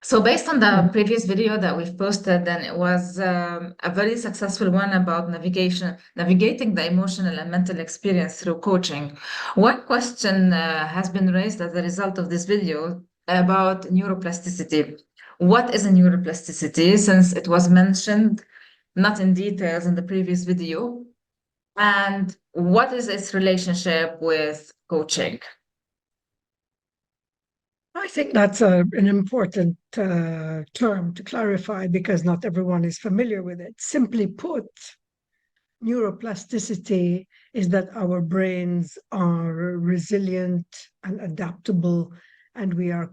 So based on the Mhm. previous video that we've posted, then it was a very successful one about navigating the emotional and mental experience through coaching. One question has been raised as a result of this video about neuroplasticity. What is a neuroplasticity? Since it was mentioned, not in details in the previous video, and what is its relationship with coaching? I think that's an important term to clarify because not everyone is familiar with it. Simply put, neuroplasticity is that our brains are resilient and adaptable, and we are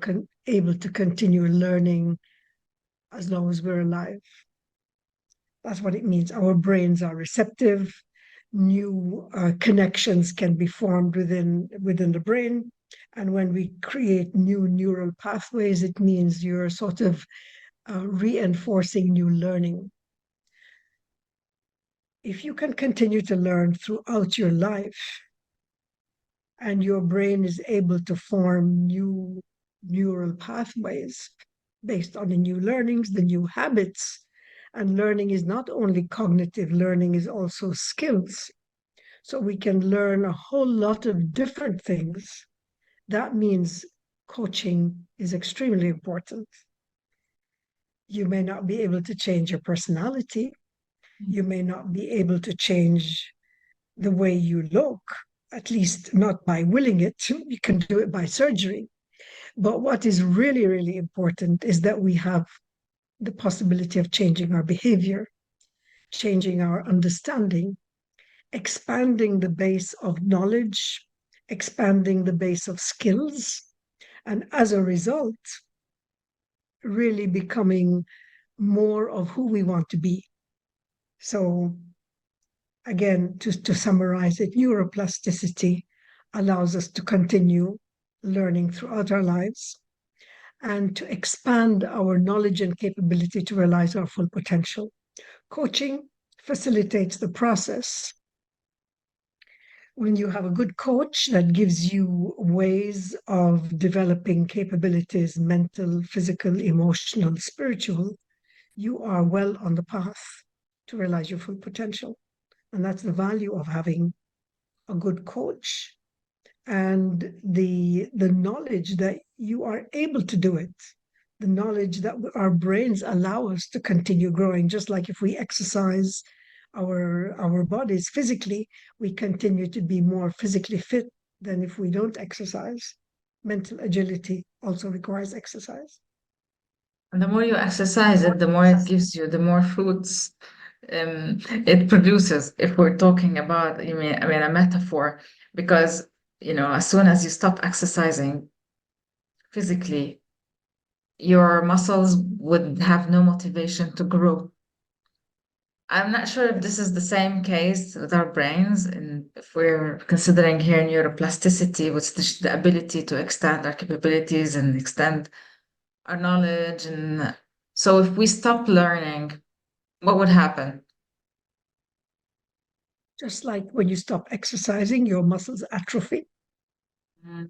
able to continue learning as long as we're alive. That's what it means. Our brains are receptive. New connections can be formed within the brain, and when we create new neural pathways, it means you're sort of reinforcing new learning. If you can continue to learn throughout your life, and your brain is able to form new neural pathways based on the new learnings, the new habits. And learning is not only cognitive, learning is also skills. So we can learn a whole lot of different things. That means coaching is extremely important. You may not be able to change your personality. You may not be able to change the way you look, at least not by willing it. You can do it by surgery. But what is really, really important is that we have the possibility of changing our behavior, changing our understanding, expanding the base of knowledge, expanding the base of skills, and as a result, really becoming more of who we want to be. So, again, to summarize it, neuroplasticity allows us to continue learning throughout our lives and to expand our knowledge and capability to realize our full potential. Coaching facilitates the process. When you have a good coach that gives you ways of developing capabilities, mental, physical, emotional, spiritual, you are well on the path to realize your full potential. And that's the value of having a good coach and the knowledge that you are able to do it, the knowledge that our brains allow us to continue growing. Just like if we exercise our bodies physically, we continue to be more physically fit than if we don't exercise. Mental agility also requires exercise. And the more you exercise it, the more it gives you, the more fruits it produces. If we're talking about, I mean, a metaphor, because as soon as you stop exercising physically, your muscles would have no motivation to grow. I'm not sure if this is the same case with our brains, and if we're considering here neuroplasticity, which is the ability to extend our capabilities and extend our knowledge. And so if we stop learning, what would happen? Just like when you stop exercising, your muscles atrophy. Mm.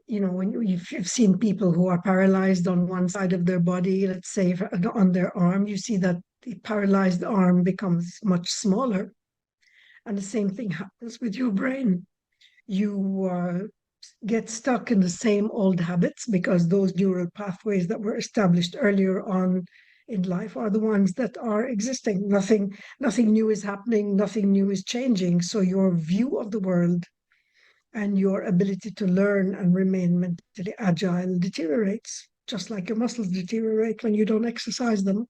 When you've seen people who are paralyzed on one side of their body, let's say on their arm, you see that the paralyzed arm becomes much smaller. And the same thing happens with your brain. You get stuck in the same old habits because those neural pathways that were established earlier on in life are the ones that are existing. Nothing new is happening, nothing new is changing. So your view of the world and your ability to learn and remain mentally agile deteriorates, just like your muscles deteriorate when you don't exercise them.